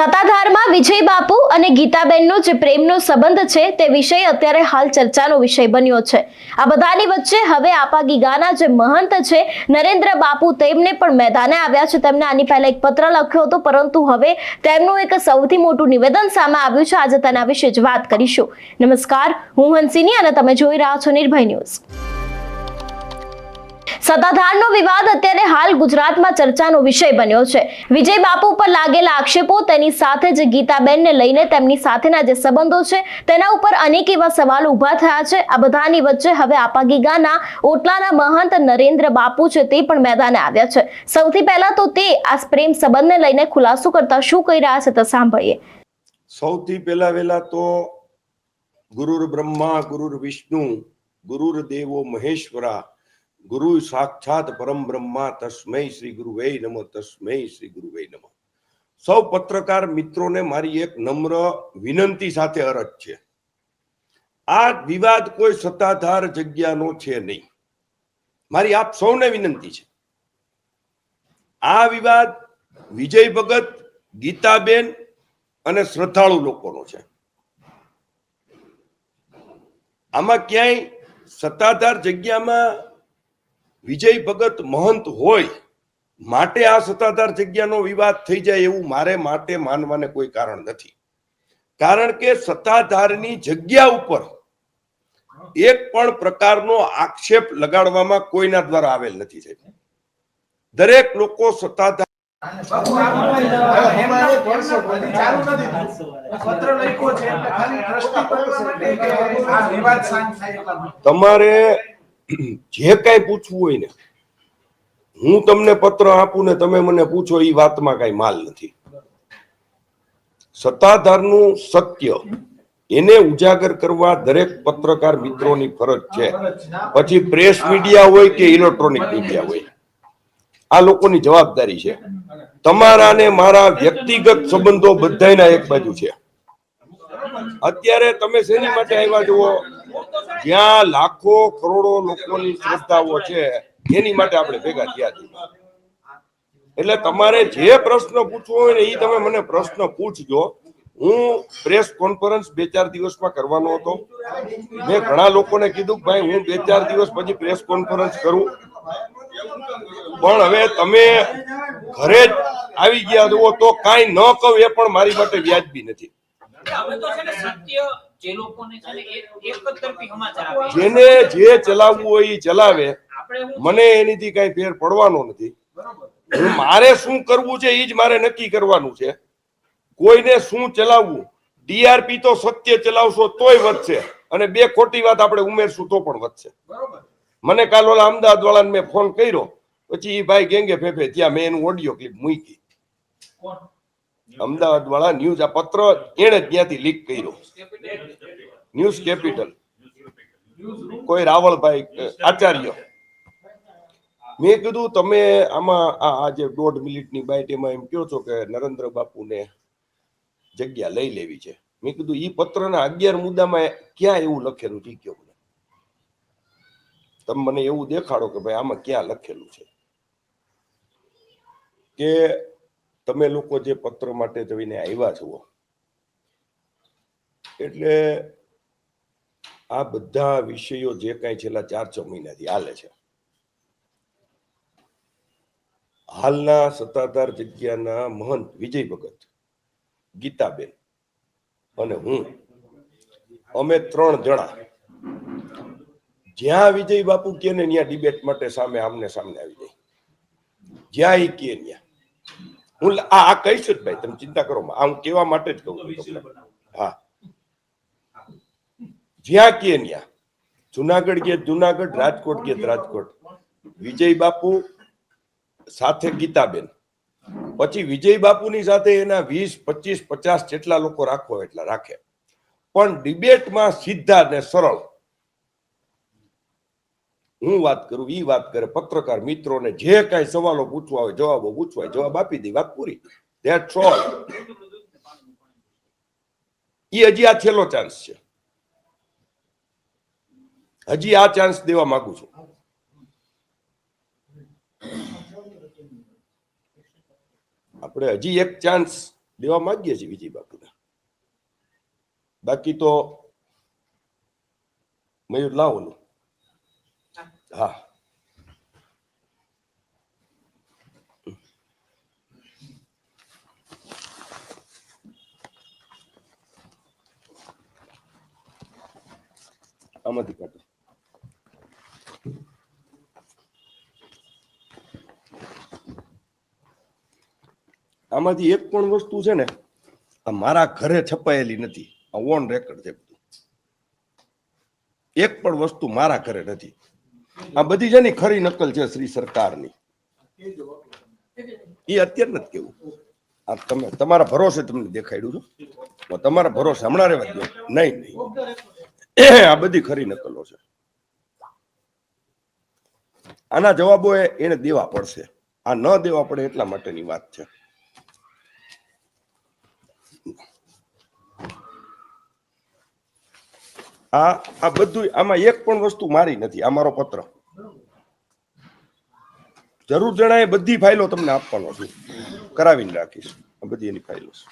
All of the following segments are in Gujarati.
સત્તાધારમાં વિજય બાપુ અને ગીતાબેનનો જે પ્રેમનો સંબંધ છે તે વિષય અત્યારે હાલ ચર્ચાનો વિષય બન્યો છે। આ બધાની વચ્ચે હવે આપાગીગાના જે મહંત છે નરેન્દ્ર બાપુ તેમને પણ મેદાને આવ્યા છે। તેમને આની પહેલા એક પત્ર લખ્યો હતો, પરંતુ હવે તેમનું એક સૌથી મોટું નિવેદન સામે આવ્યું છે। આજે તેના વિશે જ વાત કરીશું। નમસ્કાર, હું હંસિની અને તમે જોઈ રહ્યા છો નિર્ભય ન્યૂઝ। સત્તાધારનો વિવાદ અત્યારે હાલ ગુજરાતમાં ચર્ચાનો વિષય બન્યો છે। વિજય બાપુ પર લાગેલા આક્ષેપો, તેની સાથે જ ગીતાબેનને લઈને તેમની સાથેના જે સંબંધો છે તેના ઉપર અનેક એવા સવાલો ઊભા થયા છે। આ બધાની વચ્ચે હવે આપાગીગાના ઓટલાના મહંત નરેન્દ્ર બાપુ છે તે પણ મેદાને આવ્યા છે। સૌથી પહેલા તો તે આ પ્રેમ સંબંધને લઈને ખુલાસો કરતા શું કહી રહ્યા છે તે સાંભળીએ। સૌથી પહેલા તો ગુરુર બ્રહ્મા ગુરુર વિષ્ણુ ગુરુર દેવો મહેશ્વરા ગુરુ સાક્ષાત પરમ બ્રહ્મા તસ્મૈ શ્રી ગુરુવે નમઃ તસ્મૈ શ્રી ગુરુવે નમઃ। સૌ પત્રકાર મિત્રોને મારી એક નમ્ર વિનંતી સાથે અરજ છે, આ વિવાદ કોઈ સત્તાધાર જગ્યાનો છે નહીં। મારી આપ સૌને વિનંતી છે, આ વિવાદ વિજય ભગત, ગીતાબેન અને શ્રદ્ધાળુ લોકોનો છે। આમાં ક્યાંય સત્તાધાર જગ્યામાં વિજય ભગત મહંત હોય માટે આ સત્તાધાર જગ્યાનો વિવાદ થઈ જાય એવું મારે માટે માનવાને કોઈ કારણ નથી। કારણ કે સત્તાધારની જગ્યા ઉપર એક પણ પ્રકારનો આક્ષેપ લગાડવામાં કોઈના દ્વારા આવેલ નથી સાહેબ। દરેક લોકો સત્તાધાર તમારે જે કઈ પૂછવું હોય ને, હું તમને પત્ર આપું ને તમે મને પૂછો, એ વાતમાં કઈ માલ નથી। સત્તાધારનું સત્ય એને ઉજાગર કરવા દરેક પત્રકાર મિત્રોની ફરજ છે। પછી પ્રેસ મીડિયા હોય કે ઇલેક્ટ્રોનિક મીડિયા હોય, આ લોકોની જવાબદારી છે। તમારા ને મારા વ્યક્તિગત સંબંધો બધાયના એક બાજુ છે। અત્યારે તમે શેની માટે આવ્યા જુઓ, જ્યાં લાખો કરોડો લોકોની શ્રદ્ધાઓ છે એની માટે આપણે ભેગા થયા છીએ। એટલે તમારે જે પ્રશ્ન પૂછવો હોય ને એ તમે મને પ્રશ્ન પૂછજો। હું પ્રેસ કોન્ફરન્સ 2-4 દિવસમાં કરવાનો હતો। મેં ઘણા લોકોને કીધું કે ભાઈ હું 2-4 દિવસ પછી પ્રેસ કોન્ફરન્સ કરું, પણ હવે તમે ઘરે જ આવી ગયા જુઓ તો કાંઈ ન કહું એ પણ મારી માટે વ્યાજબી નથી। જેને જે ચલાવવું હોય એ ચલાવે, મને એનીથી કઈ ફેર પડવાનો નથી। મારે શું કરવું છે એ જ મારે નક્કી કરવાનું છે। કોઈને શું ચલાવવું, ડીઆરપી તો સત્ય ચલાવશો તોય વધશે અને બે ખોટી વાત આપણે ઉમેરશું તો પણ વધશે। મને કાલ ઓલા અમદાવાદ વાળાને મેં ફોન કર્યો, પછી એ ભાઈ ગેંગે ફેફે ત્યાં મેં એનું ઓડિયો ક્લિપ મૂકી। અમદાવાદ વાળા ન્યૂઝ, આ પત્ર એને જ ત્યાંથી લીક કર્યો, ન્યૂઝ કેપિટલ, કોઈ રાવળભાઈ આચાર્ય। મેં કીધું તમે આમાં આ જે 1.5 મિનિટની બાઈટ એમાં એમ કહો છો કે નરેન્દ્ર બાપુને જગ્યા લઈ લેવી છે। મેં કીધું ઈ પત્રના 11 મુદ્દામાં ક્યાં એવું લખેલું છે? કયો મને, તમે મને એવું દેખાડો કે ભાઈ આમાં ક્યાં લખેલું છે કે તમે લોકો જે પત્ર માટે જઈને આવ્યા છો, એટલે આ બધા વિષયો જે કઈ છેલ્લા 4-6 મહિનાથી હાલે છે, હાલના સત્તાધાર જગ્યાના મહંત વિજય ભગત, ગીતાબેન અને હું, અમે 3 જણા જ્યાં વિજય બાપુ કે ને ત્યાં ડિબેટ માટે સામે આમને સામને આવી જાય, જ્યાં એ કે ત્યાં હું આ કહીશ જ ભાઈ, તમે ચિંતા કરો, આ હું કેવા માટે જ કહું છું। હા, જ્યાં કે ત્યાં, જુનાગઢ કે જુનાગઢ, રાજકોટ કે રાજકોટ, વિજય બાપુ સાથે ગીતાબેન, પછી વિજય બાપુની સાથે એના 20-25-50 જેટલા લોકો રાખવો એટલા રાખે, પણ ડિબેટમાં સીધા ને સરળ હું વાત કરું ઈ વાત કરે। પત્રકાર મિત્રોને જે કઈ સવાલો પૂછવા હોય, જવાબો પૂછવા હોય, જવાબ આપી દે, વાત પૂરી। That's all. ઈ હજી આ છેલ્લો ચાન્સ છે, હજી આ ચાન્સ દેવા માંગુ છું। આપણે હજી એક ચાન્સ દેવા માંગીએ છીએ વિજય બાપુને. બાકી તો મયુર લાવોનું. હા, આમાંથી કાઢો. આમાંથી એક પણ વસ્તુ છે ને આ મારા ઘરે છપાયેલી નથી. આ ઓન રેકોર્ડ છે બધું. એક પણ વસ્તુ મારા ઘરે નથી. આ બધી છે ને ખરી નકલ છે શ્રી સરકારની. એ અત્યારે નથી કેવું. આ તમે તમારા ભરોસે તમને દેખાડ્યું છું. તમારા ભરોસે હમણાં રહેવા દો. નહીં નહીં, આ બધી ખરી નકલો છે. આના જવાબો એને દેવા પડશે. આ ન દેવા પડે એટલા માટેની વાત છે. આ બધું આમાં એક પણ વસ્તુ મારી નથી. આ મારો પત્ર જરૂર જણાય બધી ફાઇલો તમને આપવાનો છું, કરાવીને રાખીશ. આ બધી એની ફાઇલો છે.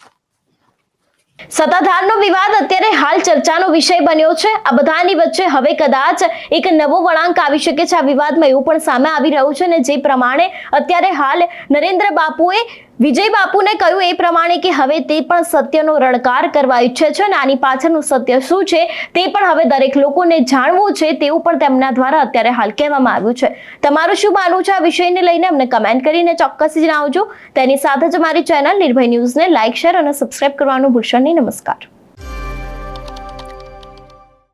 સત્તાધારનો વિવાદ અત્યારે હાલ ચર્ચાનો વિષય બન્યો છે. આ બધાની વચ્ચે હવે કદાચ એક નવો વળાંક આવી શકે છે. આ વિવાદમાં એવું પણ સામે આવી રહ્યું છે ને જે પ્રમાણે અત્યારે હાલ નરેન્દ્ર બાપુએ વિજય બાપુને કહ્યું એ પ્રમાણે કે હવે તે પણ સત્યનો રણકાર કરવા ઈચ્છે છે અને આની પાછળનું સત્ય શું છે તે પણ હવે દરેક લોકોને જાણવું છે તેવું પણ તેમના દ્વારા અત્યારે હાલ કહેવામાં આવ્યું છે. તમારું શું માનવું છે આ વિષયને લઈને અમને કમેન્ટ કરીને ચોક્કસ જણાવજો. તેની સાથે જ અમારી ચેનલ નિર્ભય ન્યૂઝને લાઇક, શેર અને સબસ્ક્રાઇબ કરવાનું ભૂલશો નહીં. નમસ્કાર.